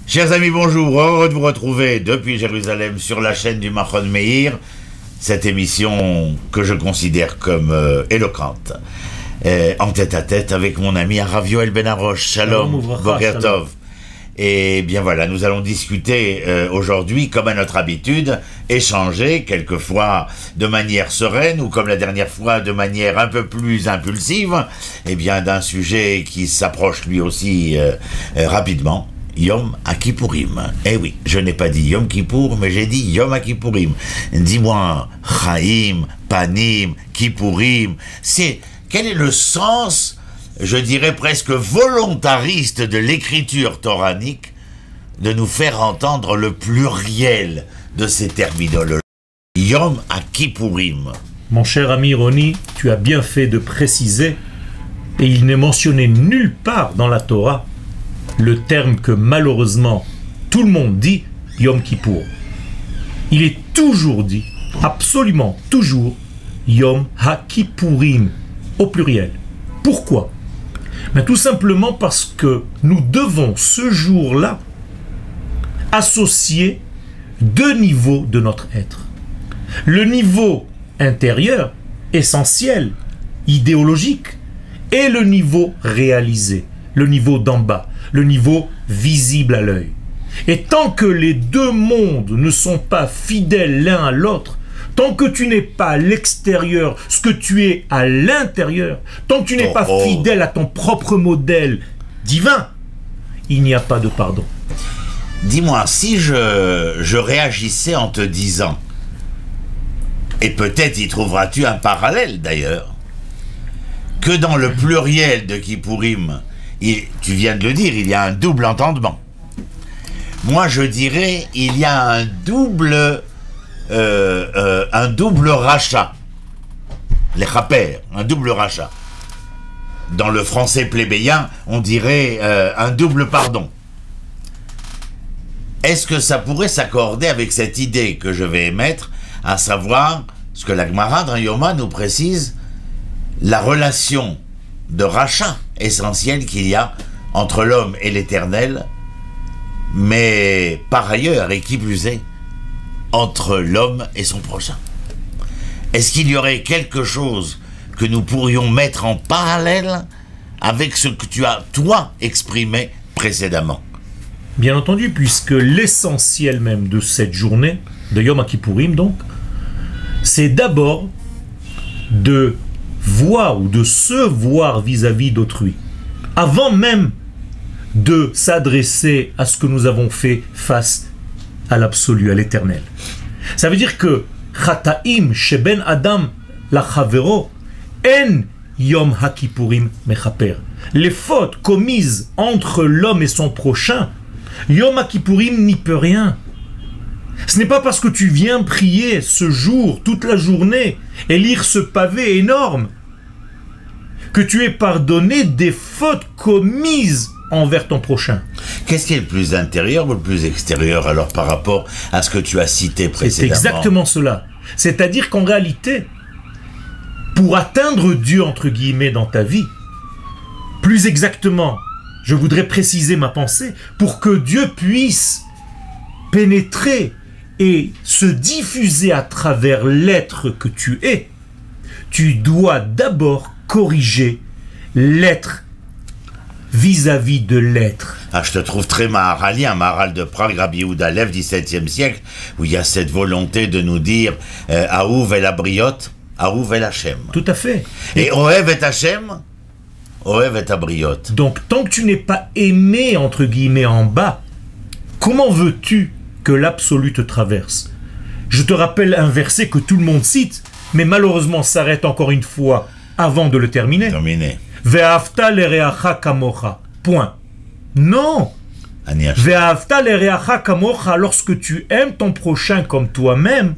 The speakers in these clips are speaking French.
Chers amis, bonjour, heureux de vous retrouver depuis Jérusalem sur la chaîne du Machon Meir, cette émission que je considère comme éloquente, en tête-à-tête avec mon ami Harav Yoel Ben Arosh. Shalom, Boker Tov. Et bien voilà, nous allons discuter aujourd'hui, comme à notre habitude, échanger, quelquefois de manière sereine, ou comme la dernière fois, de manière un peu plus impulsive, et bien d'un sujet qui s'approche lui aussi rapidement. Yom Kippourim. Eh oui, je n'ai pas dit Yom Kippour, mais j'ai dit Yom Kippourim. Dis-moi, Chaim, Panim, Kippourim, quel est le sens, je dirais presque volontariste de l'écriture toranique, de nous faire entendre le pluriel de ces terminologies? Yom Kippourim. Mon cher ami Roni, tu as bien fait de préciser, et il n'est mentionné nulle part dans la Torah le terme que malheureusement tout le monde dit, Yom Kippour. Il est toujours dit, absolument toujours, Yom HaKippourim, au pluriel. Pourquoi? Mais tout simplement parce que nous devons ce jour-là associer deux niveaux de notre être. Le niveau intérieur, essentiel, idéologique, et le niveau réalisé, le niveau d'en bas, le niveau visible à l'œil. Et tant que les deux mondes ne sont pas fidèles l'un à l'autre, tant que tu n'es pas à l'extérieur ce que tu es à l'intérieur, tant que tu n'es pas fidèle à ton propre modèle divin, il n'y a pas de pardon. Dis-moi, si je réagissais en te disant, et peut-être y trouveras-tu un parallèle d'ailleurs, que dans le pluriel de Kippourim, tu viens de le dire, il y a un double entendement. Moi, je dirais, il y a un double rachat. Les chaper, un double rachat. Dans le français plébéien, on dirait un double pardon. Est-ce que ça pourrait s'accorder avec cette idée que je vais émettre, à savoir, ce que la Gemara dans Yoma nous précise, la relation de rachat essentiel qu'il y a entre l'homme et l'éternel, mais par ailleurs, et qui plus est, entre l'homme et son prochain. Est-ce qu'il y aurait quelque chose que nous pourrions mettre en parallèle avec ce que tu as, toi, exprimé précédemment? Bien entendu, puisque l'essentiel même de cette journée, de Yom Kippourim donc, c'est d'abord de voir ou de se voir vis-à-vis d'autrui, avant même de s'adresser à ce que nous avons fait face à l'absolu, à l'éternel. Ça veut dire que Chataim sheben Adam lachavero en Yom HaKippourim mechaper. Les fautes commises entre l'homme et son prochain, Yom HaKippourim n'y peut rien. Ce n'est pas parce que tu viens prier ce jour, toute la journée, et lire ce pavé énorme, que tu es pardonné des fautes commises envers ton prochain. Qu'est-ce qui est le plus intérieur ou le plus extérieur alors par rapport à ce que tu as cité précédemment? C'est exactement cela. C'est-à-dire qu'en réalité, pour atteindre Dieu, entre guillemets, dans ta vie, plus exactement, je voudrais préciser ma pensée, pour que Dieu puisse pénétrer et se diffuser à travers l'être que tu es, tu dois d'abord corriger l'être vis-à-vis de l'être. Ah, je te trouve très maharalien, Maharal de Prague, Rabbi Yehuda Lev, 17e siècle, où il y a cette volonté de nous dire Aouv el Abriot, Aouv el Hashem. Tout à fait. Et Ohev et Hashem, Ohev et Abriot. Donc, tant que tu n'es pas aimé, entre guillemets, en bas, comment veux-tu que l'absolu te traverse? Je te rappelle un verset que tout le monde cite, mais malheureusement s'arrête encore une fois avant de le terminer. Terminé. Ve'afta l'ereacha kamocha. Point. Non. Ve'afta l'ereacha kamocha, lorsque tu aimes ton prochain comme toi-même,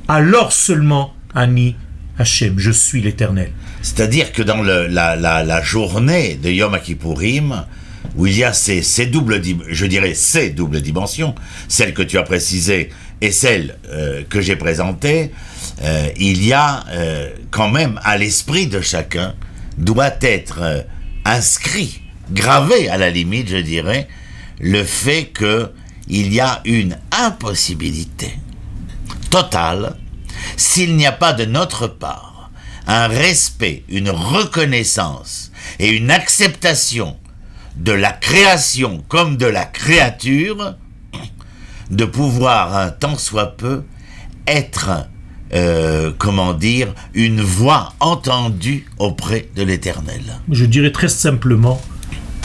alors seulement Ani Hashem, je suis l'Éternel. C'est-à-dire que dans la journée de Yom Kippourim, où il y a ces doubles dimensions, celle que tu as précisée et celle que j'ai présentée, il y a quand même à l'esprit de chacun doit être inscrit, gravé à la limite, je dirais, le fait qu'il y a une impossibilité totale s'il n'y a pas de notre part un respect, une reconnaissance et une acceptation de la création comme de la créature, de pouvoir un tant soit peu être, comment dire, une voix entendue auprès de l'Éternel. Je dirais très simplement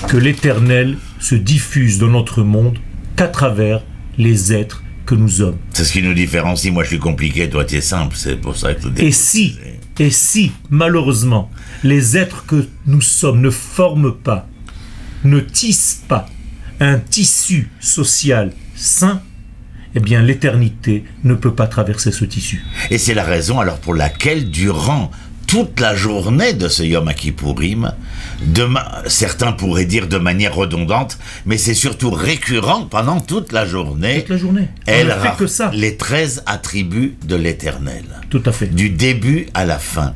que l'Éternel se diffuse dans notre monde qu'à travers les êtres que nous sommes. C'est ce qui nous différencie. Moi, je suis compliqué, toi, tu es simple. C'est pour ça que... Et si, malheureusement, les êtres que nous sommes ne forment pas, ne tissent pas un tissu social sain, eh bien, l'éternité ne peut pas traverser ce tissu. Et c'est la raison, alors, pour laquelle, durant toute la journée de ce Yom Kippourim, certains pourraient dire de manière redondante, mais c'est surtout récurrent pendant toute la journée. Toute la journée. Elle ne fait que ça. Les 13 attributs de l'Éternel. Tout à fait. Du début à la fin.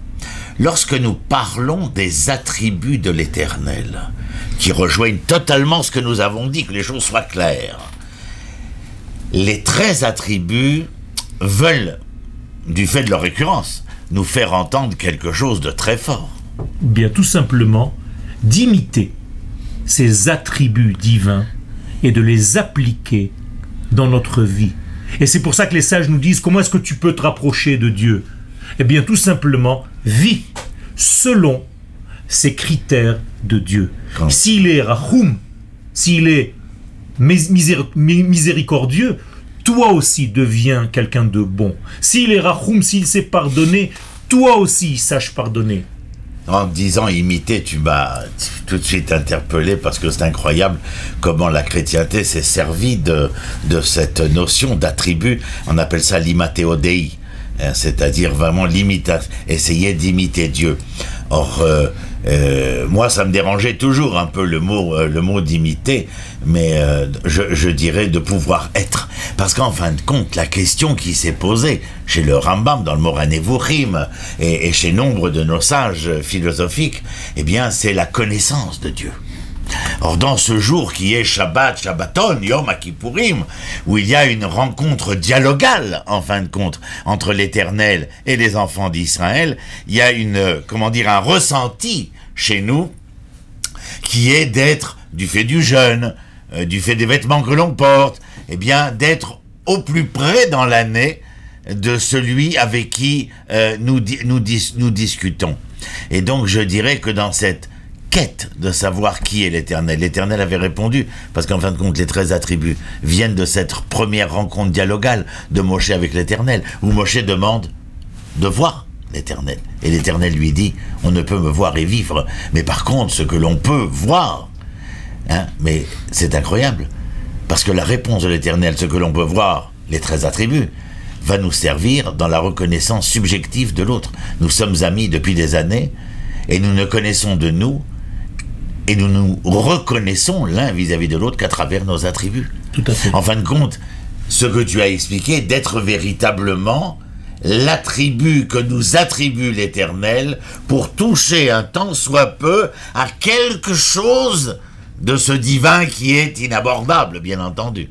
Lorsque nous parlons des attributs de l'Éternel, qui rejoignent totalement ce que nous avons dit, que les choses soient claires, les 13 attributs veulent, du fait de leur récurrence, nous faire entendre quelque chose de très fort. Bien, tout simplement, d'imiter ces attributs divins et de les appliquer dans notre vie. Et c'est pour ça que les sages nous disent, comment est-ce que tu peux te rapprocher de Dieu? Eh bien, tout simplement, vis selon ces critères de Dieu. S'il est Rahum, s'il est miséricordieux, toi aussi deviens quelqu'un de bon. S'il est Rahum, s'il sait pardonner, toi aussi sache pardonner. En disant imiter, tu m'as tout de suite interpellé parce que c'est incroyable comment la chrétienté s'est servie de cette notion d'attribut. On appelle ça l'imatéodéi, c'est-à-dire vraiment essayer d'imiter Dieu. Or, moi, ça me dérangeait toujours un peu le mot d'imiter, mais je dirais de pouvoir être. Parce qu'en fin de compte, la question qui s'est posée chez le Rambam, dans le Moreh Nevuchim, et chez nombre de nos sages philosophiques, eh bien, c'est la connaissance de Dieu. Or, dans ce jour qui est Shabbat, Shabbaton, Yom Kippourim, où il y a une rencontre dialogale, en fin de compte, entre l'Éternel et les enfants d'Israël, il y a un ressenti chez nous, qui est d'être, du fait du jeûne, du fait des vêtements que l'on porte, eh bien, d'être au plus près dans l'année de celui avec qui nous discutons. Et donc, je dirais que dans cette quête de savoir qui est l'Éternel. L'Éternel avait répondu, parce qu'en fin de compte, les 13 attributs viennent de cette première rencontre dialogale de Moshe avec l'Éternel, où Moshe demande de voir l'Éternel. Et l'Éternel lui dit, on ne peut me voir et vivre, mais par contre, ce que l'on peut voir, mais c'est incroyable, parce que la réponse de l'Éternel, ce que l'on peut voir, les 13 attributs, va nous servir dans la reconnaissance subjective de l'autre. Nous sommes amis depuis des années, et nous ne connaissons de nous, et nous nous reconnaissons l'un vis-à-vis de l'autre qu'à travers nos attributs. Tout à fait. En fin de compte, ce que tu as expliqué, d'être véritablement l'attribut que nous attribue l'Éternel pour toucher un tant soit peu à quelque chose de ce divin qui est inabordable, bien entendu.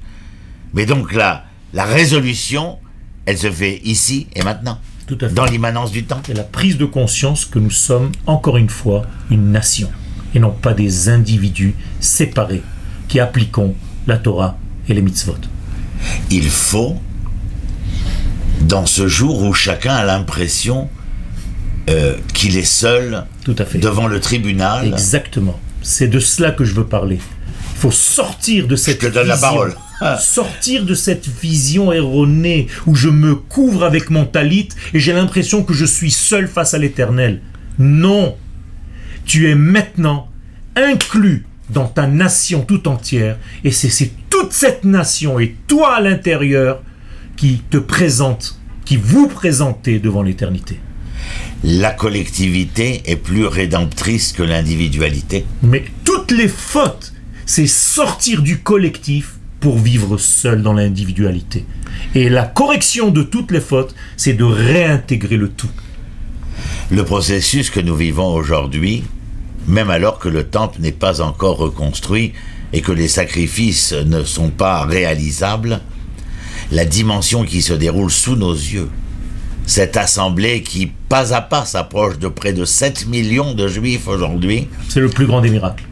Mais donc là, la résolution, elle se fait ici et maintenant. Tout à fait. Dans l'immanence du temps. Et la prise de conscience que nous sommes, encore une fois, une nation, et non pas des individus séparés qui appliquons la Torah et les mitzvot. Il faut, dans ce jour où chacun a l'impression qu'il est seul Tout à fait. devant le tribunal. Exactement. C'est de cela que je veux parler. Il faut sortir de cette Je te donne la parole. Sortir de cette vision erronée où je me couvre avec mon talit et j'ai l'impression que je suis seul face à l'Éternel. Non. Tu es maintenant inclus dans ta nation tout entière et c'est toute cette nation et toi à l'intérieur qui te présente, qui vous présentez devant l'éternité. La collectivité est plus rédemptrice que l'individualité. Mais toutes les fautes, c'est sortir du collectif pour vivre seul dans l'individualité. Et la correction de toutes les fautes, c'est de réintégrer le tout. Le processus que nous vivons aujourd'hui, même alors que le temple n'est pas encore reconstruit, et que les sacrifices ne sont pas réalisables, la dimension qui se déroule sous nos yeux, cette assemblée qui, pas à pas, s'approche de près de 7 millions de juifs aujourd'hui. C'est le plus grand des miracles.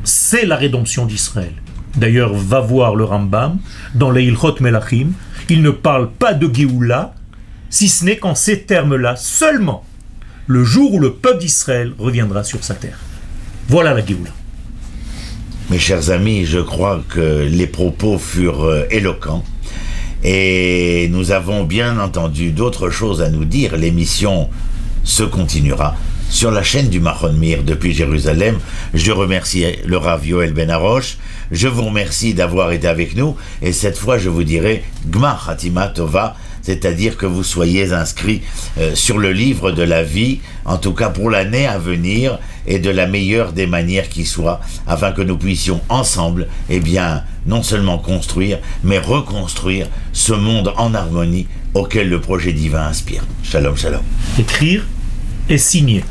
C'est la rédemption d'Israël. D'ailleurs, va voir le Rambam, dans les Ilchot Melachim, il ne parle pas de Géoula, si ce n'est qu'en ces termes-là seulement, le jour où le peuple d'Israël reviendra sur sa terre. Voilà la Géoula. Mes chers amis, je crois que les propos furent éloquents. Et nous avons bien entendu d'autres choses à nous dire. L'émission se continuera sur la chaîne du Machon Meir depuis Jérusalem. Je remercie le Rav Yoel Ben Arosh. Je vous remercie d'avoir été avec nous. Et cette fois, je vous dirai Gmar Hatima Tova, c'est-à-dire que vous soyez inscrits sur le livre de la vie, en tout cas pour l'année à venir, et de la meilleure des manières qui soit, afin que nous puissions ensemble, eh bien, non seulement construire, mais reconstruire ce monde en harmonie auquel le projet divin inspire. Shalom, shalom. Écrire et signer.